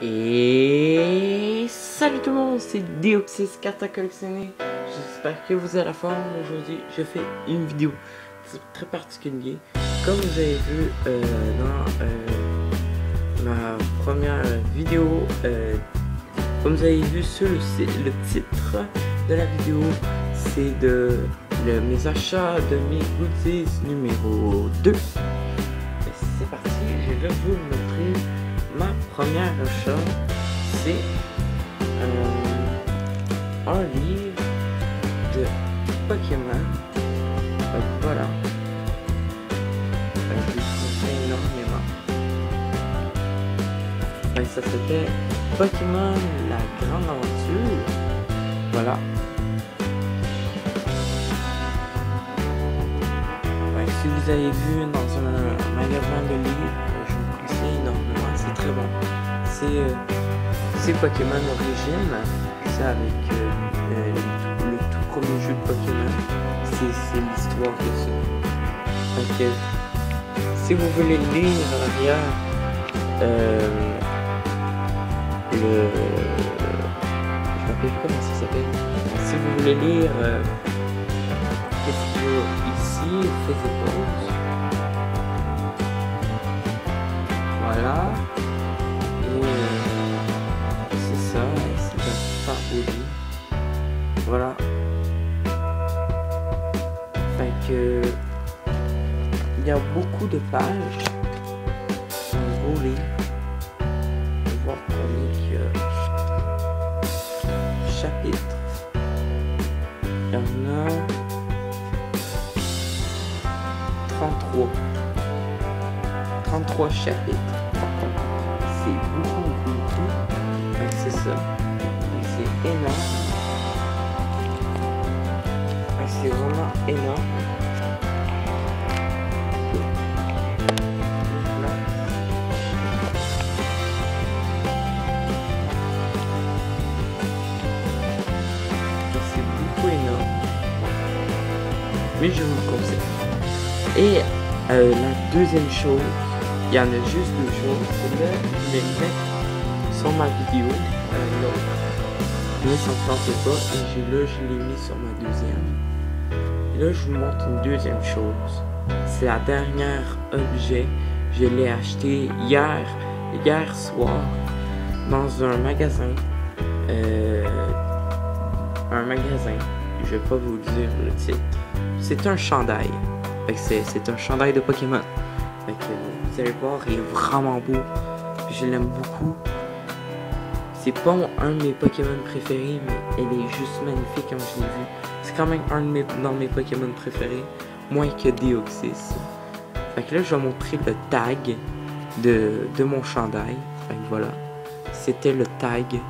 Et salut tout le monde, c'est Deoxys Carte à collectionner. J'espère que vous avez la forme. Aujourd'hui, je fais une vidéo très particulière. Comme vous avez vu dans ma première vidéo, comme vous avez vu sur le titre de la vidéo, c'est de mes achats de mes goodies numéro 2. C'est parti, je vais vous montrer ma première achat. C'est un livre de Pokémon. Voilà. Je le conseille énormément. Ça s'appelle Pokémon La Grande Aventure. Voilà. Si vous avez vu dans un magasin de livres, je vous conseille énormément, c'est très bon. C'est Pokémon Origine, c'est avec le tout premier jeu de Pokémon. C'est l'histoire de ça. Donc, si vous voulez lire à l'arrière, je me rappelle plus comment ça s'appelle. Si vous voulez lire qu'est-ce qu'il y a ici, faites pause. Voilà. Et c'est ça, c'est un super beau livre. Voilà. Fait que il y a beaucoup de pages. C'est un beau livre. On va voir combien il y a chapitres. Il y en a 33 chapitres. C'est beaucoup. C'est ça. C'est énorme. C'est vraiment énorme. C'est beaucoup énorme. Mais je vous le conseille. Et la deuxième chose, il y en a juste deux choses, c'est là, je vais le mettre sur ma vidéo, l'autre. Mais ça ne tentait pas, et là, je l'ai mis sur ma deuxième. Et là, je vous montre une deuxième chose. C'est la dernière objet. Je l'ai acheté hier soir, dans un magasin. Je vais pas vous dire le titre. C'est un chandail. C'est un chandail de Pokémon. Vous allez voir, il est vraiment beau. Je l'aime beaucoup. C'est pas un de mes Pokémon préférés, mais elle est juste magnifique comme je l'ai vu. C'est quand même dans mes Pokémon préférés, moins que Deoxys. Fait que là, je vais montrer le tag de mon chandail. Fait que voilà. C'était le tag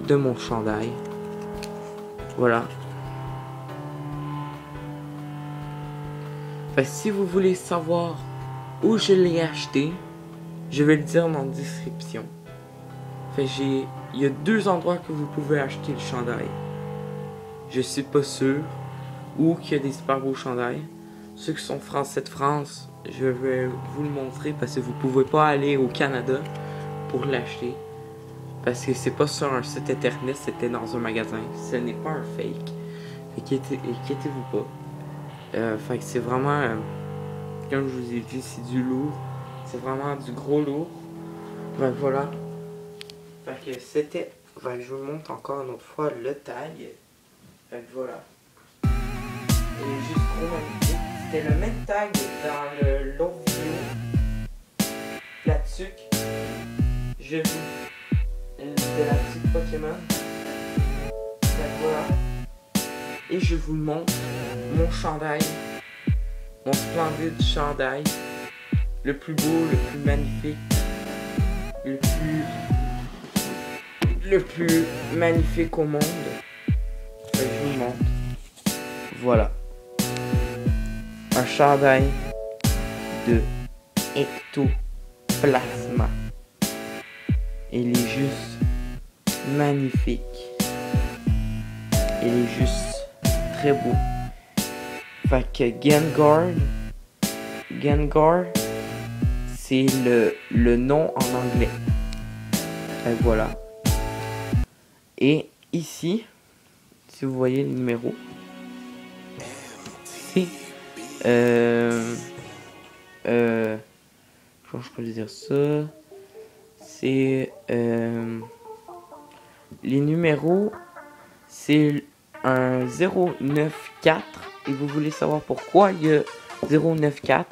de mon chandail. Voilà. Fait que si vous voulez savoir où je l'ai acheté, je vais le dire dans la description. Fait que il y a deux endroits que vous pouvez acheter le chandail. Je suis pas sûr où qu'il y a des super beaux chandails. Ceux qui sont français de France, je vais vous le montrer parce que vous pouvez pas aller au Canada pour l'acheter. Parce que c'est pas sur un site internet, c'était dans un magasin. Ce n'est pas un fake. Inquiétez-vous pas. Fait que c'est vraiment, comme je vous ai dit, c'est du lourd. C'est vraiment du gros lourd. Ben voilà. Fait que c'était, je vous montre encore une autre fois le tag. Fait que voilà. Il est juste trop magnifique. C'était le même tag dans l'autre vidéo. Là-dessus, je vous de la petite Pokémon. Fait que voilà. Et je vous montre mon chandail, mon splendide chandail, le plus beau, le plus magnifique, le plus magnifique au monde. Je vous montre. Voilà. Un chandail de Ectoplasma. Il est juste magnifique. Il est juste très beau. Fait que Gengar, c'est le nom en anglais. Voilà. Et ici, si vous voyez le numéro, c'est comment je peux dire ça? C'est les numéros, c'est un 094 et vous voulez savoir pourquoi il y a 094.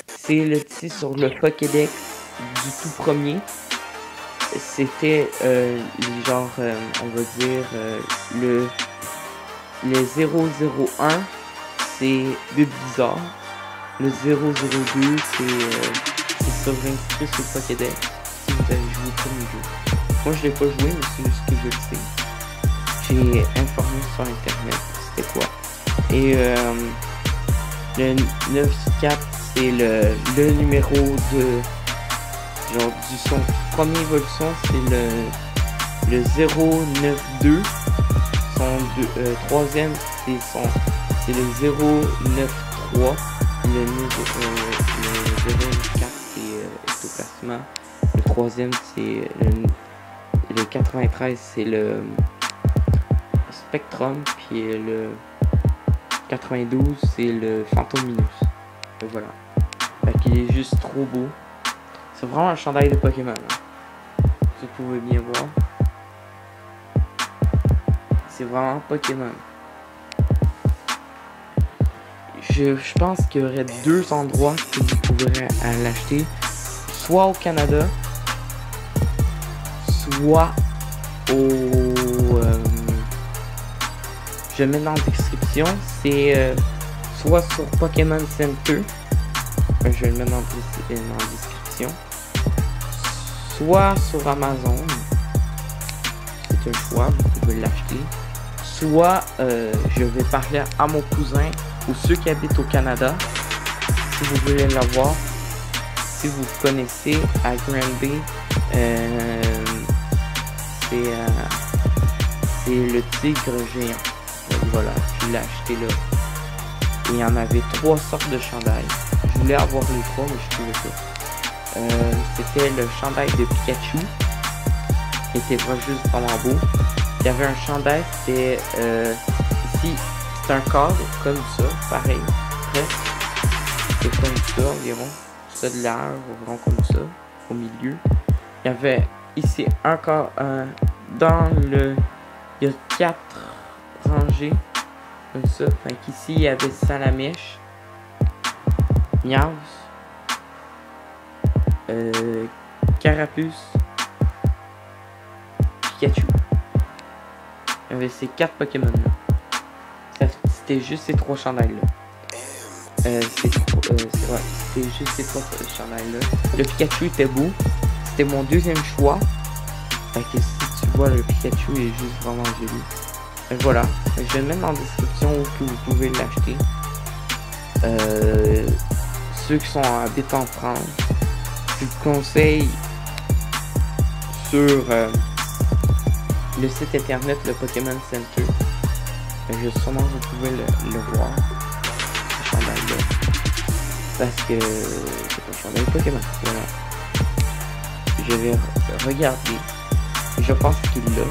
C'est le titre sur le Pokédex du tout premier. C'était genre on va dire le 001 c'est Bulbizarre. Le 002 c'est Sovereign sur le Pokédex. Si vous avez joué au premier jeu. Moi je l'ai pas joué mais c'est juste que je le sais. J'ai informé sur internet c'était quoi. Et le 94 c'est le numéro de genre du son premier évolution c'est le 092. Son troisième c'est le 093. Le 094 c'est ectoplasma. Le troisième c'est le 93 c'est le Spectrum. Puis le 92 c'est le Phantominus. Et voilà. Fait qu'il est juste trop beau. C'est vraiment un chandail de Pokémon. Hein. Si vous pouvez bien voir. C'est vraiment Pokémon. Je pense qu'il y aurait deux endroits que vous pourrez l'acheter. Soit au Canada, soit au... je mets dans la description. C'est soit sur Pokémon Center. Je vais le mettre dans la description. Soit sur Amazon. C'est un choix, vous pouvez l'acheter. Soit je vais parler à mon cousin ou ceux qui habitent au Canada. Si vous voulez l'avoir. Si vous connaissez à Granby, c'est le tigre géant. Voilà, je l'ai acheté là. Et il y en avait 3 sortes de chandails. Je voulais avoir les 3 mais je trouvais pas. C'était le chandail de Pikachu. Qui était juste vraiment beau. Il y avait un chandail, c'était ici, c'est un cadre comme ça, pareil, presque. C'est comme ça environ. C'est de l'air, vraiment comme ça, au milieu. Il y avait ici un cadre, dans le... Il y a 4 rangées, comme ça. Fait qu'ici, il y avait Salamèche, Niaus, Carapuce, Pikachu. Il y avait ces 4 Pokémon là. C'était juste ces 3 chandails là. C'était juste ces 3 chandails là. Le Pikachu était beau. C'était mon deuxième choix. Fait que si tu vois le Pikachu il est juste vraiment joli. Fait que voilà. Je vais le mettre en description où que vous pouvez l'acheter. Ceux qui habitent en France, je vous conseille sur le site internet le Pokémon Center. Sûrement vous pouvez le voir. Ce chandail là. Parce que c'est un chandail Pokémon. Voilà. Je vais regarder. Je pense qu'il l'a.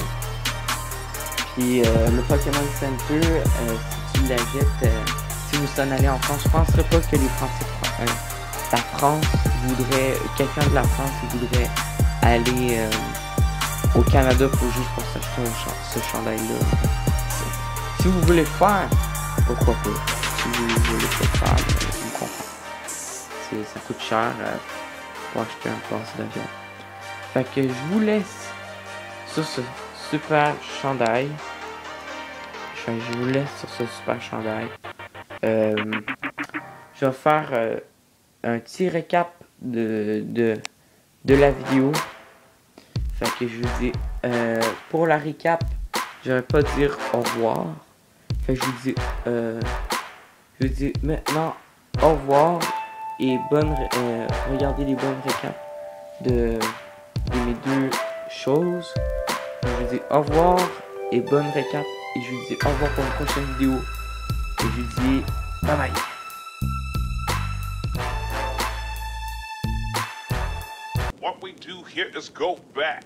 Puis le Pokémon Center, si tu l'achètes, si vous en allez en France, je penserais pas que les Français, la France voudrait, quelqu'un de la France voudrait aller au Canada pour s'acheter ce chandail là. Si vous voulez le faire, pourquoi pas. Si vous voulez pas faire, je vous comprends. Ça coûte cher pour acheter un pass d'avion. Fait que je vous laisse sur ce super chandail. Je vous laisse sur ce super chandail. Je vais faire un petit récap de la vidéo. Fait que je vous dis, pour la récap, je vais pas dire au revoir. Fait que je vous dis maintenant au revoir et regardez les bonnes récaps de mes 2 choses. Je vous dis au revoir et bonne récap et je vous dis au revoir pour une prochaine vidéo et je vous dis bye bye. What we do Let's go back.